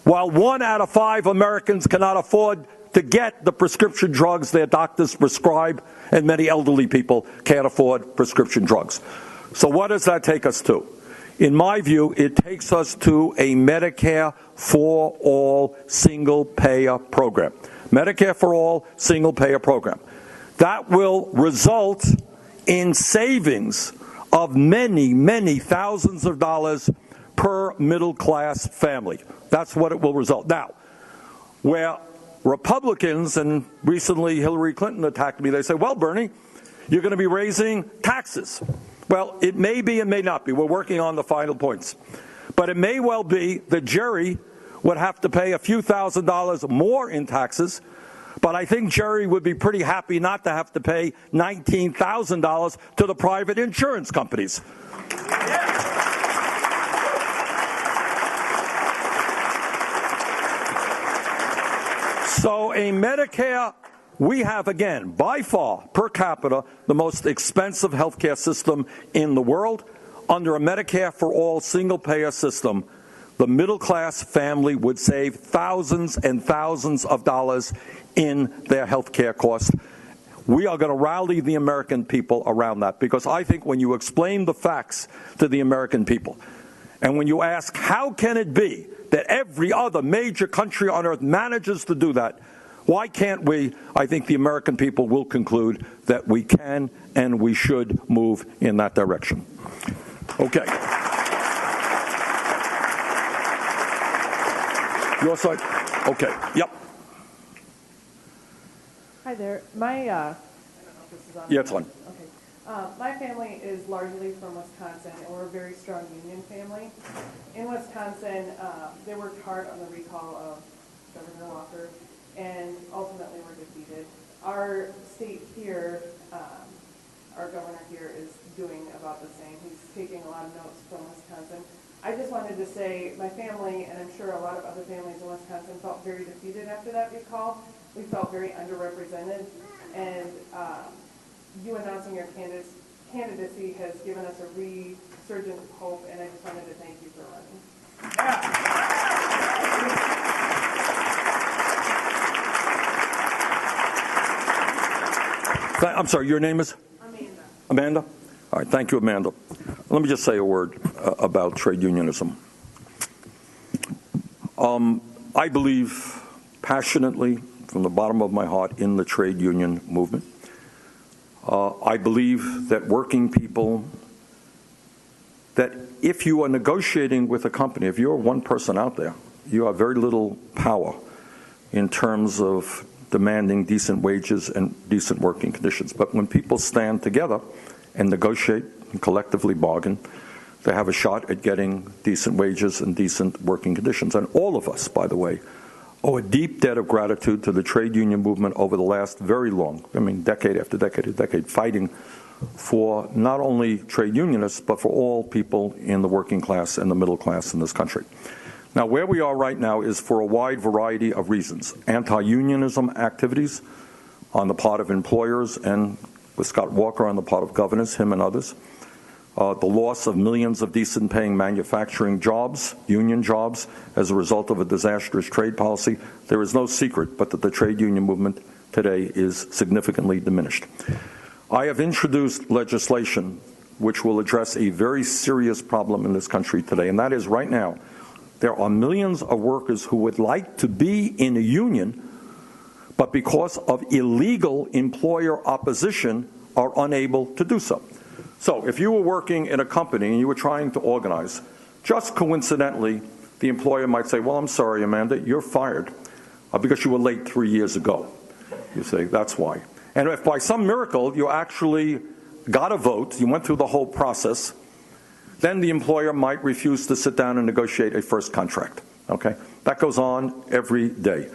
while 1 out of 5 Americans cannot afford to get the prescription drugs their doctors prescribe, and many elderly people can't afford prescription drugs. So what does that take us to? In my view, it takes us to a Medicare for all single-payer program. Medicare for all single-payer program. That will result in savings of many, many thousands of dollars per middle-class family. That's what it will result. Now, where Republicans, and recently Hillary Clinton attacked me, they say, well, Bernie, you're going to be raising taxes. Well, it may be and may not be. We're working on the final points. But it may well be that Jerry would have to pay a few $1,000s more in taxes, but I think Jerry would be pretty happy not to have to pay $19,000 to the private insurance companies. So a Medicare, we have, again, by far, per capita, the most expensive health care system in the world. Under a Medicare for all single-payer system, the middle-class family would save thousands and thousands of dollars in their health care costs. We are going to rally the American people around that, because I think when you explain the facts to the American people, and when you ask how can it be that every other major country on earth manages to do that, why can't we? I think the American people will conclude that we can and we should move in that direction. Okay. Your side? Okay. Yep. Hi there. I don't know if this is on. Yeah, it's on. Okay. My family is largely from Wisconsin, and we're a very strong union family. In Wisconsin, they worked hard on the recall of Governor Walker, and ultimately were defeated. Our state here, our governor here is doing about the same. He's taking a lot of notes from Wisconsin. I just wanted to say my family, and I'm sure a lot of other families in Wisconsin, felt very defeated after that recall. We felt very underrepresented, and you announcing your candidacy has given us a resurgence of hope, and I just wanted to thank you for running. I'm sorry, your name is? Amanda. Amanda? All right, thank you, Amanda. Let me just say a word about trade unionism. I believe passionately, from the bottom of my heart, in the trade union movement. I believe that working people, that if you are negotiating with a company, if you're one person out there, you have very little power in terms of demanding decent wages and decent working conditions. But when people stand together and negotiate and collectively bargain, they have a shot at getting decent wages and decent working conditions. And all of us, by the way, owe a deep debt of gratitude to the trade union movement over the last very long, decade after decade, fighting for not only trade unionists, but for all people in the working class and the middle class in this country. Now, where we are right now is for a wide variety of reasons. Anti-unionism activities on the part of employers, and with Scott Walker on the part of governors, him and others. The loss of millions of decent-paying manufacturing jobs, union jobs, as a result of a disastrous trade policy. There is no secret but that the trade union movement today is significantly diminished. I have introduced legislation which will address a very serious problem in this country today, and that is right now, there are millions of workers who would like to be in a union, but because of illegal employer opposition are unable to do so. So if you were working in a company and you were trying to organize, just coincidentally, the employer might say, well, I'm sorry, Amanda, you're fired because you were late 3 years ago. You say, that's why. And if by some miracle you actually got a vote, you went through the whole process, then the employer might refuse to sit down and negotiate a first contract. Okay? That goes on every day.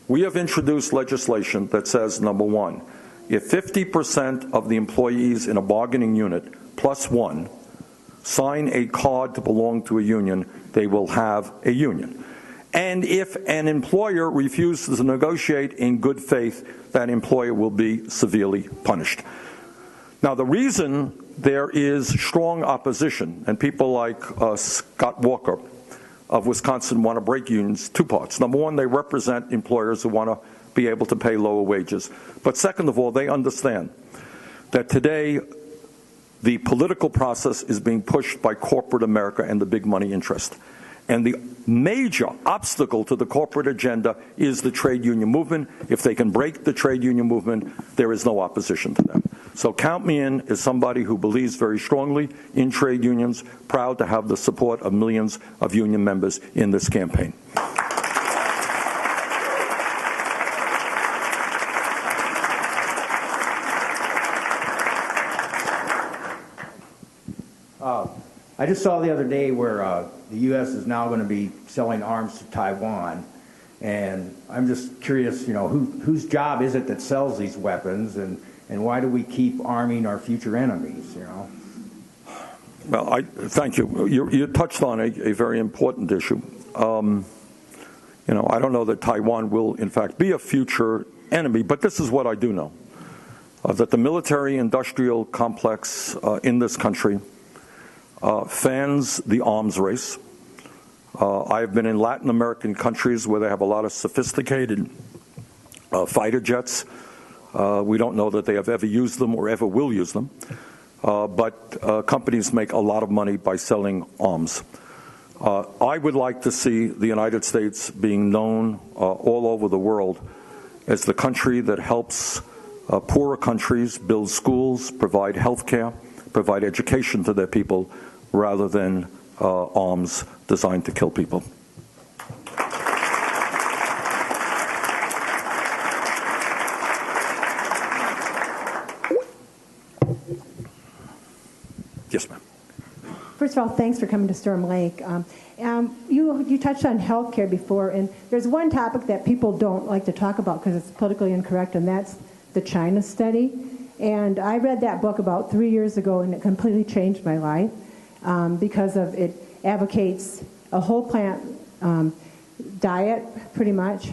We have introduced legislation that says, number one, if 50% of the employees in a bargaining unit plus one sign a card to belong to a union, they will have a union. And if an employer refuses to negotiate in good faith, that employer will be severely punished. Now, the reason there is strong opposition, and people like Scott Walker of Wisconsin want to break unions two parts. Number one, they represent employers who want to be able to pay lower wages. But second of all, they understand that today the political process is being pushed by corporate America and the big money interest. And the major obstacle to the corporate agenda is the trade union movement. If they can break the trade union movement, there is no opposition to them. So count me in as somebody who believes very strongly in trade unions, proud to have the support of millions of union members in this campaign. I just saw the other day where the U.S. is now going to be selling arms to Taiwan, and I'm just curious, whose job is it that sells these weapons, and why do we keep arming our future enemies, Well, thank you. You touched on a very important issue. I don't know that Taiwan will, in fact, be a future enemy, but this is what I do know, that the military-industrial complex in this country fans the arms race. I have been in Latin American countries where they have a lot of sophisticated fighter jets. We don't know that they have ever used them or ever will use them. But companies make a lot of money by selling arms. I would like to see the United States being known all over the world as the country that helps poorer countries build schools, provide health care, provide education to their people, rather than arms designed to kill people. Yes, ma'am. First of all, thanks for coming to Storm Lake. You touched on health care before, and there's one topic that people don't like to talk about because it's politically incorrect, and that's the China study. And I read that book about 3 years ago, and it completely changed my life because of it advocates a whole plant diet, pretty much.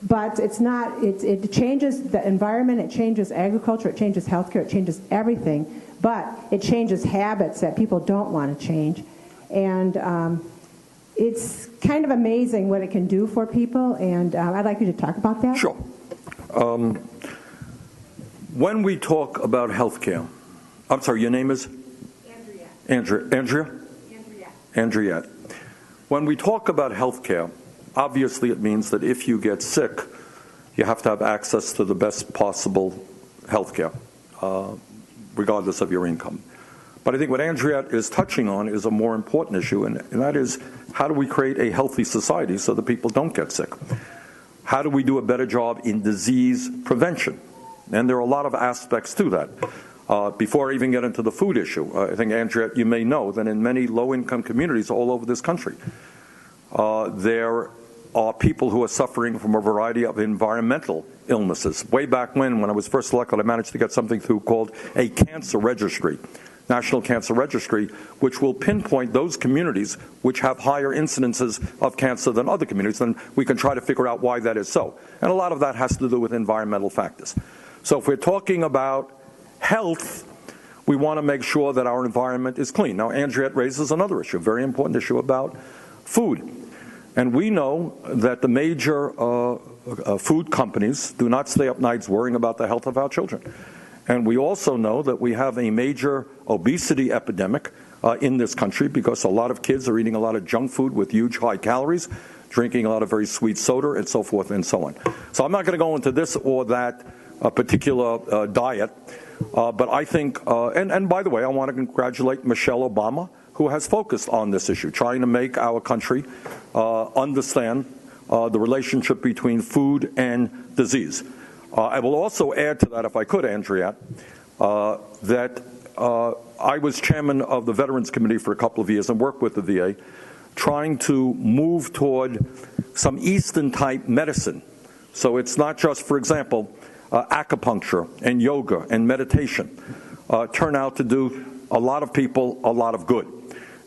But it's not. It changes the environment. It changes agriculture. It changes healthcare. It changes everything. But it changes habits that people don't want to change, and it's kind of amazing what it can do for people. And I'd like you to talk about that. Sure. When we talk about health care, I'm sorry, your name is? Andrea. Andrea. When we talk about health care, obviously it means that if you get sick, you have to have access to the best possible health care, regardless of your income. But I think what Andrea is touching on is a more important issue, and that is, how do we create a healthy society so that people don't get sick? How do we do a better job in disease prevention? And there are a lot of aspects to that. Before I even get into the food issue, I think, Andrea, you may know that in many low-income communities all over this country, there are people who are suffering from a variety of environmental illnesses. Way back when I was first elected, I managed to get something through called a cancer registry, National Cancer Registry, which will pinpoint those communities which have higher incidences of cancer than other communities, and we can try to figure out why that is so. And a lot of that has to do with environmental factors. So if we're talking about health, we want to make sure that our environment is clean. Now, Andrea raises another issue, a very important issue about food. And we know that the major food companies do not stay up nights worrying about the health of our children. And we also know that we have a major obesity epidemic in this country because a lot of kids are eating a lot of junk food with huge high calories, drinking a lot of very sweet soda, and so forth and so on. So I'm not going to go into this or that particular diet, but I think, and by the way, I want to congratulate Michelle Obama, who has focused on this issue, trying to make our country understand the relationship between food and disease. I will also add to that, if I could, Andrea, that I was chairman of the Veterans Committee for a couple of years and worked with the VA, trying to move toward some Eastern-type medicine. So it's not just, for example, acupuncture and yoga and meditation turn out to do a lot of people a lot of good.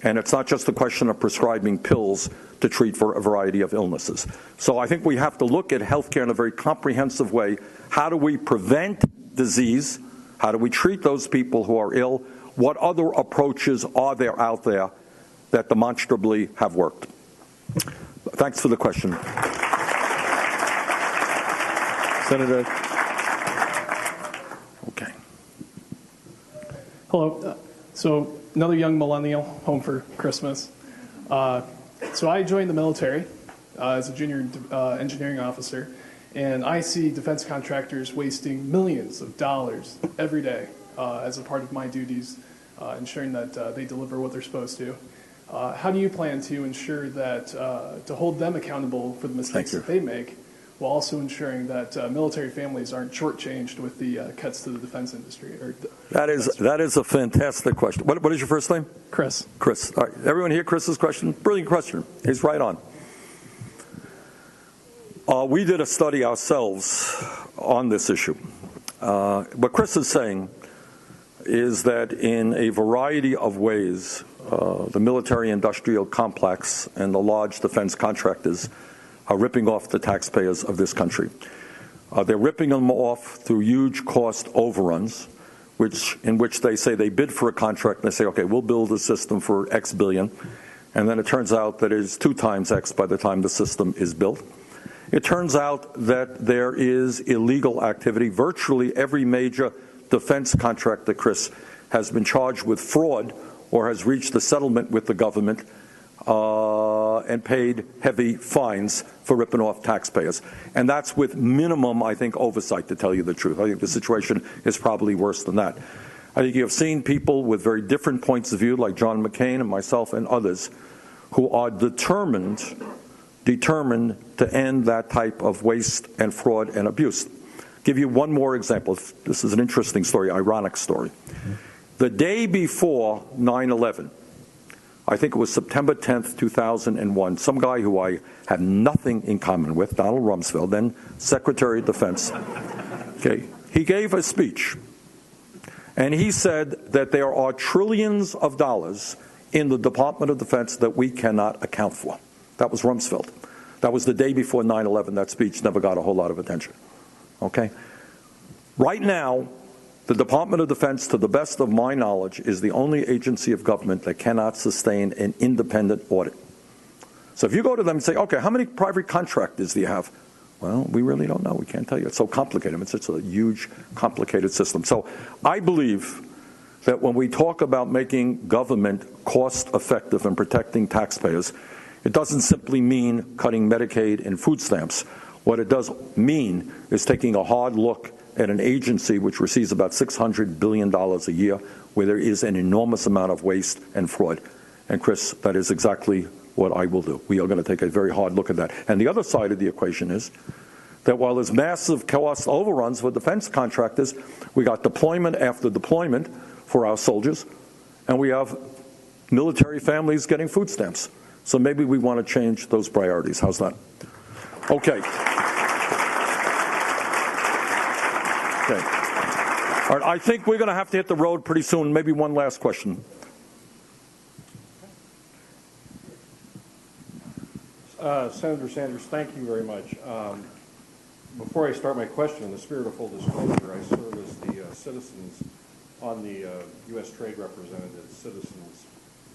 And it's not just a question of prescribing pills to treat for a variety of illnesses. So I think we have to look at healthcare in a very comprehensive way. How do we prevent disease? How do we treat those people who are ill? What other approaches are there out there that demonstrably have worked. Thanks for the question. Senator. Okay. Hello. So another young millennial home for Christmas. So I joined the military as a junior engineering officer, and I see defense contractors wasting millions of dollars every day as a part of my duties, ensuring that they deliver what they're supposed to. How do you plan to ensure that, to hold them accountable for the mistakes that they make, while also ensuring that military families aren't shortchanged with the cuts to the defense industry? That is a fantastic question. What is your first name? Chris. Chris. All right. Everyone hear Chris's question? Brilliant question. He's right on. We did a study ourselves on this issue. What Chris is saying is that in a variety of ways, the military-industrial complex and the large defense contractors are ripping off the taxpayers of this country. They're ripping them off through huge cost overruns, in which they say they bid for a contract and they say, okay, we'll build a system for X billion, and then it turns out that it is 2 times X by the time the system is built. It turns out that there is illegal activity. Virtually every major defense contractor, Chris, has been charged with fraud or has reached a settlement with the government and paid heavy fines for ripping off taxpayers. And that's with minimum, I think, oversight, to tell you the truth. I think the situation is probably worse than that. I think you have seen people with very different points of view, like John McCain and myself and others, who are determined to end that type of waste and fraud and abuse. Give you one more example. This is an interesting story, ironic story. The day before 9/11, I think it was September 10th, 2001, some guy who I have nothing in common with, Donald Rumsfeld, then Secretary of Defense, okay, he gave a speech, and he said that there are trillions of dollars in the Department of Defense that we cannot account for. That was Rumsfeld. That was the day before 9/11. That speech never got a whole lot of attention. Okay? Right now, the Department of Defense, to the best of my knowledge, is the only agency of government that cannot sustain an independent audit. So if you go to them and say, okay, how many private contractors do you have? Well, we really don't know. We can't tell you. It's so complicated. It's such a huge, complicated system. So I believe that when we talk about making government cost-effective and protecting taxpayers, it doesn't simply mean cutting Medicaid and food stamps. What it does mean is taking a hard look at an agency which receives about $600 billion a year, where there is an enormous amount of waste and fraud. And Chris, that is exactly what I will do. We are going to take a very hard look at that. And the other side of the equation is that while there's massive cost overruns for defense contractors, we got deployment after deployment for our soldiers, and we have military families getting food stamps. So maybe we want to change those priorities. How's that? Okay. Okay. All right, I think we're going to have to hit the road pretty soon. Maybe one last question. Senator Sanders, thank you very much. Before I start my question, in the spirit of full disclosure, I serve as the citizens on the U.S. Trade Representative Citizens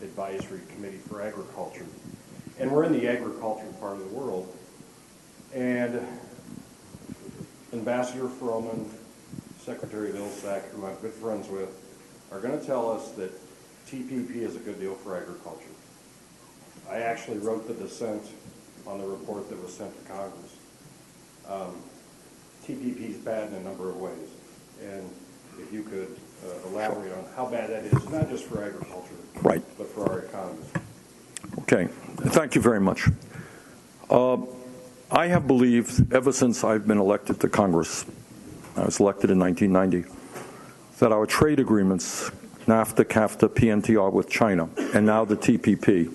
Advisory Committee for Agriculture. And we're in the agriculture part of the world. And Ambassador Froman, Secretary Vilsack, who I'm good friends with, are going to tell us that TPP is a good deal for agriculture. I actually wrote the dissent on the report that was sent to Congress. TPP is bad in a number of ways. And if you could elaborate on how bad that is, not just for agriculture, right, but for our economy. Okay. Thank you very much. I have believed ever since I've been elected to Congress, I was elected in 1990, that our trade agreements, NAFTA, CAFTA, PNTR with China, and now the TPP,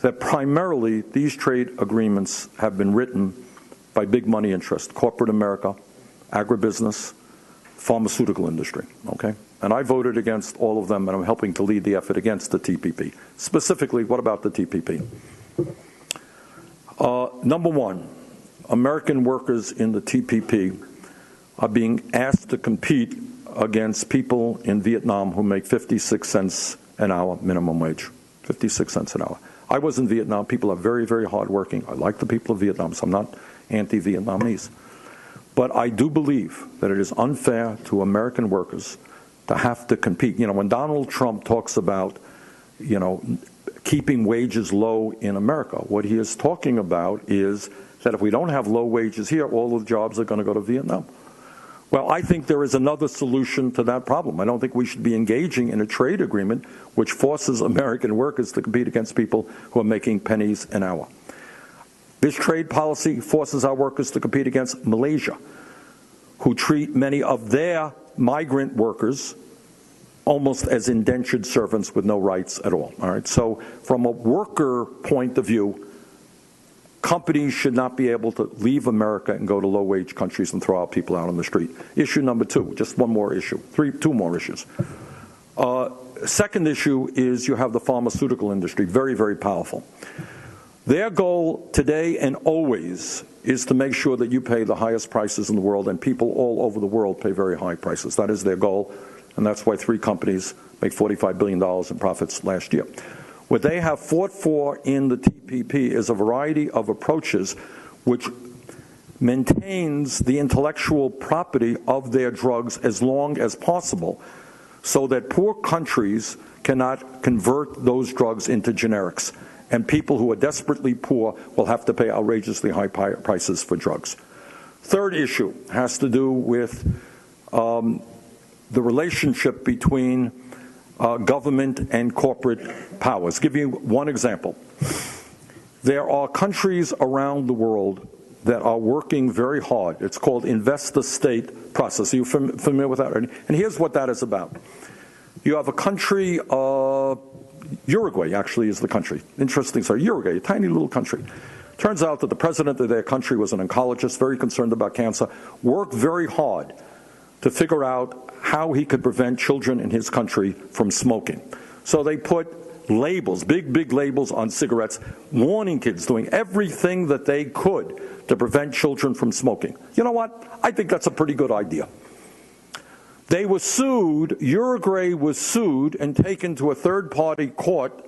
that primarily these trade agreements have been written by big money interests, corporate America, agribusiness, pharmaceutical industry, okay? And I voted against all of them, and I'm helping to lead the effort against the TPP. Specifically, what about the TPP? Number one, American workers in the TPP are being asked to compete against people in Vietnam who make 56 cents an hour minimum wage. 56 cents an hour. I was in Vietnam. People are very, very hardworking. I like the people of Vietnam, so I'm not anti-Vietnamese. But I do believe that it is unfair to American workers to have to compete. You know, when Donald Trump talks about, you know, keeping wages low in America, what he is talking about is that if we don't have low wages here, all the jobs are going to go to Vietnam. Well, I think there is another solution to that problem. I don't think we should be engaging in a trade agreement which forces American workers to compete against people who are making pennies an hour. This trade policy forces our workers to compete against Malaysia, who treat many of their migrant workers almost as indentured servants with no rights at all. All right. So from a worker point of view, companies should not be able to leave America and go to low-wage countries and throw out people out on the street. Issue number two, just one more issue, two more issues. Second issue is you have the pharmaceutical industry, very, very powerful. Their goal today and always is to make sure that you pay the highest prices in the world, and people all over the world pay very high prices. That is their goal, and that's why 3 companies make $45 billion in profits last year. What they have fought for in the TPP is a variety of approaches which maintains the intellectual property of their drugs as long as possible, so that poor countries cannot convert those drugs into generics, and people who are desperately poor will have to pay outrageously high prices for drugs. Third issue has to do with the relationship between government and corporate powers. Give you one example. There are countries around the world that are working very hard. It's called invest-the-state process. Are you familiar with that? And here's what that is about. You have a country, Uruguay actually is the country. Interesting, sorry, Uruguay, a tiny little country. Turns out that the president of their country was an oncologist, very concerned about cancer, worked very hard to figure out how he could prevent children in his country from smoking. So they put labels, big labels on cigarettes, warning kids, doing everything that they could to prevent children from smoking. You know what? I think that's a pretty good idea. They were sued, Uruguay was sued and taken to a third-party court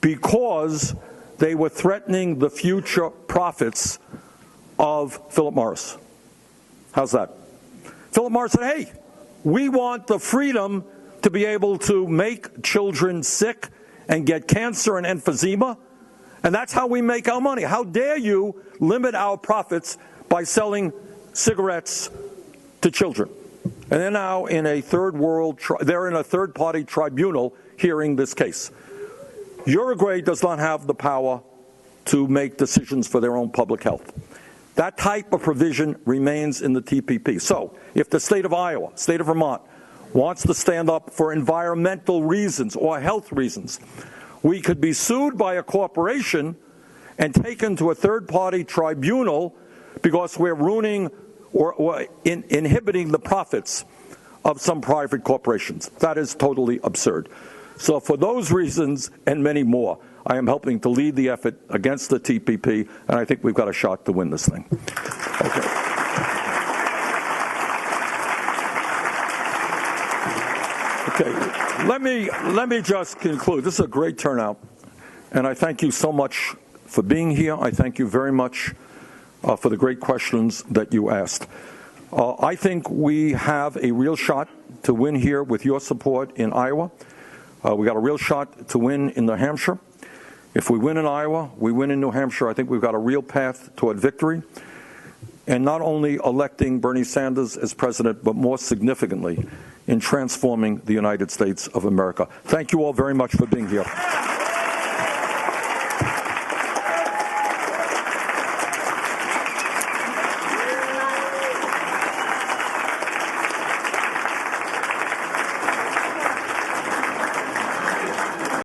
because they were threatening the future profits of Philip Morris. How's that? Philip Morris said, hey, we want the freedom to be able to make children sick and get cancer and emphysema, and that's how we make our money. How dare you limit our profits by selling cigarettes to children? And they're now in a third-party tribunal hearing this case. Uruguay does not have the power to make decisions for their own public health. That type of provision remains in the TPP. So if the state of Iowa, state of Vermont, wants to stand up for environmental reasons or health reasons, we could be sued by a corporation and taken to a third-party tribunal because we're ruining or inhibiting the profits of some private corporations. That is totally absurd. So for those reasons and many more, I am helping to lead the effort against the TPP, and I think we've got a shot to win this thing. Okay. Okay. Let me just conclude. This is a great turnout, and I thank you so much for being here. I thank you very much for the great questions that you asked. I think we have a real shot to win here with your support in Iowa. We got a real shot to win in New Hampshire. If we win in Iowa, we win in New Hampshire, I think we've got a real path toward victory. And not only electing Bernie Sanders as president, but more significantly, in transforming the United States of America. Thank you all very much for being here.